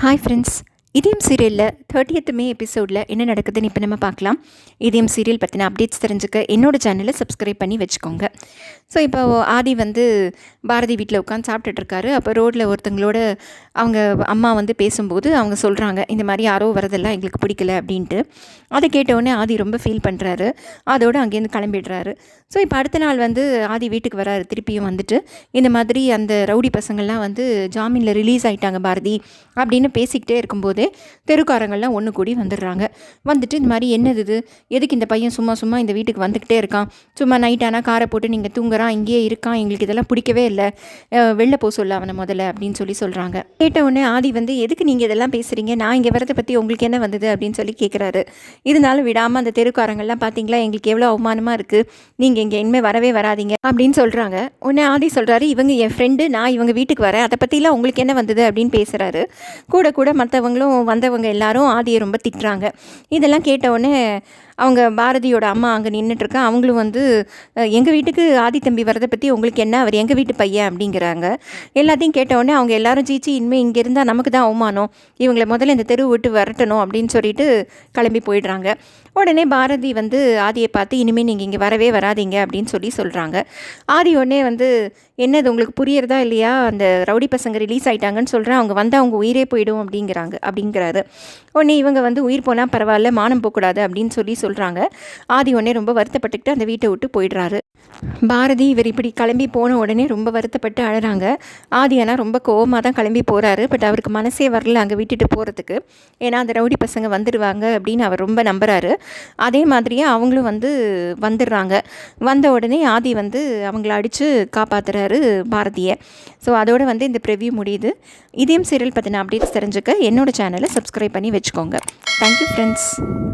Hi friends, இதயம் சீரியலில் 30th மே எபிசோடில் என்ன நடக்குதுன்னு இப்போ நம்ம பார்க்கலாம். இதயம் சீரியல் பற்றின அப்டேட்ஸ் தெரிஞ்சுக்க என்னோடய சேனலை சப்ஸ்கிரைப் பண்ணி வச்சுக்கோங்க. ஸோ இப்போ ஆதி பாரதி வீட்டில் உட்காந்து சாப்பிட்டுட்ருக்காரு. அப்போ ரோட்டில் ஒருத்தங்களோட அவங்க அம்மா பேசும்போது அவங்க சொல்கிறாங்க, இந்த மாதிரி யாரோ வரதெல்லாம் எங்களுக்கு பிடிக்கல அப்படின்ட்டு. அதை கேட்டவுடனே ஆதி ரொம்ப ஃபீல் பண்ணுறாரு. அதோடு அங்கேருந்து கிளம்பிடுறாரு. ஸோ இப்போ அடுத்த நாள் ஆதி வீட்டுக்கு வராரு. திருப்பியும் இந்த மாதிரி அந்த ரவுடி பசங்கள்லாம் ஜாமீனில் ரிலீஸ் ஆகிட்டாங்க பாரதி அப்படின்னு பேசிக்கிட்டே இருக்கும்போதே தெருக்காரங்கள்லாம் ஒன்று கூடி வந்துடுறாங்க. இந்த மாதிரி என்னது இது, எதுக்கு இந்த பையன் சும்மா சும்மா இந்த வீட்டுக்கு வந்துக்கிட்டே இருக்கான், சும்மா நைட் ஆனால் காரை போட்டு நீங்கள் தூங்குறான், இங்கேயே இருக்கான், எங்களுக்கு இதெல்லாம் பிடிக்கவே இல்லை, வெளில போக சொல்ல அவனை முதல்ல அப்படின்னு சொல்கிறாங்க. கேட்டவுடனே ஆதி எதுக்கு நீங்கள் இதெல்லாம் பேசுகிறீங்க, நான் இங்கே வரதை பற்றி உங்களுக்கு என்ன வந்தது அப்படின்னு சொல்லி கேட்குறாரு. இருந்தாலும் விடாமல் அந்த தெருக்காரங்கள்லாம் பார்த்தீங்களா, எங்களுக்கு எவ்வளோ அவமானமாக இருக்குது, நீங்கள் இங்கே இனிமேல் வரவே வராதிங்க அப்படின்னு சொல்கிறாங்க. உடனே ஆதி சொல்கிறாரு, இவங்க என் ஃப்ரெண்டு, நான் இவங்க வீட்டுக்கு வரேன், அதை பற்றிலாம் உங்களுக்கு என்ன வந்தது அப்படின்னு பேசுகிறாரு. கூட மற்றவங்களும் வந்தவங்க எல்லாரும் ஆதியை ரொம்ப திட்டுறாங்க. இதெல்லாம் கேட்டவுடனே அவங்க பாரதியோட அம்மா அங்கே நின்றுட்டுருக்கா. அவங்களும் எங்கள் வீட்டுக்கு ஆதி தம்பி வரதை பற்றி உங்களுக்கு என்ன, அவர் எங்கள் வீட்டு பையன் அப்படிங்கிறாங்க. எல்லாத்தையும் கேட்டவுடனே அவங்க எல்லாரும் சீச்சி, இனிமேல் இங்கே இருந்தால் நமக்கு தான் அவமானம், இவங்களை முதல்ல இந்த தெரு விட்டு வரட்டணும் அப்படின்னு சொல்லிட்டு கிளம்பி போயிடுறாங்க. உடனே பாரதி ஆதியை பார்த்து, இனிமேல் நீங்கள் இங்கே வரவே வராதிங்க அப்படின்னு சொல்கிறாங்க. ஆதி உடனே என்னது உங்களுக்கு புரியறதா இல்லையா, அந்த ரவுடி பசங்க ரிலீஸ் ஆகிட்டாங்கன்னு சொல்கிறேன், அவங்க அவங்க உயிரே போயிடும் அப்படிங்கிறாரு. உடனே இவங்க உயிர் போனால் பரவாயில்ல, மானம் போகக்கூடாது அப்படின்னு சொல்கிறாங்க. ஆதி உடனே ரொம்ப வருத்தப்பட்டுக்கிட்டு அந்த வீட்டை விட்டு போயிடுறாரு. பாரதி இவர் இப்படி கிளம்பி போன உடனே ரொம்ப வருத்தப்பட்டு அழறாங்க. ஆதி ஆனால் ரொம்ப கோவமாக தான் கிளம்பி போகிறாரு. பட் அவருக்கு மனசே வரல அங்கே விட்டுட்டு போகிறதுக்கு. ஏன்னா அந்த ரவுடி பசங்க வந்துடுவாங்க அப்படின்னு அவர் ரொம்ப நம்புகிறாரு. அதே மாதிரியே அவங்களும் வந்துடுறாங்க. வந்த உடனே ஆதி அவங்கள அடித்து காப்பாற்றுறாரு பாரதியை. ஸோ அதோடு இந்த ப்ரிவ்யூ முடியுது. இதயம் சீரியல் பற்றின அப்டேட்ஸ் தெரிஞ்சுக்க என்னோடய சேனலை சப்ஸ்கிரைப் பண்ணி வச்சுக்கோங்க. Thank you friends.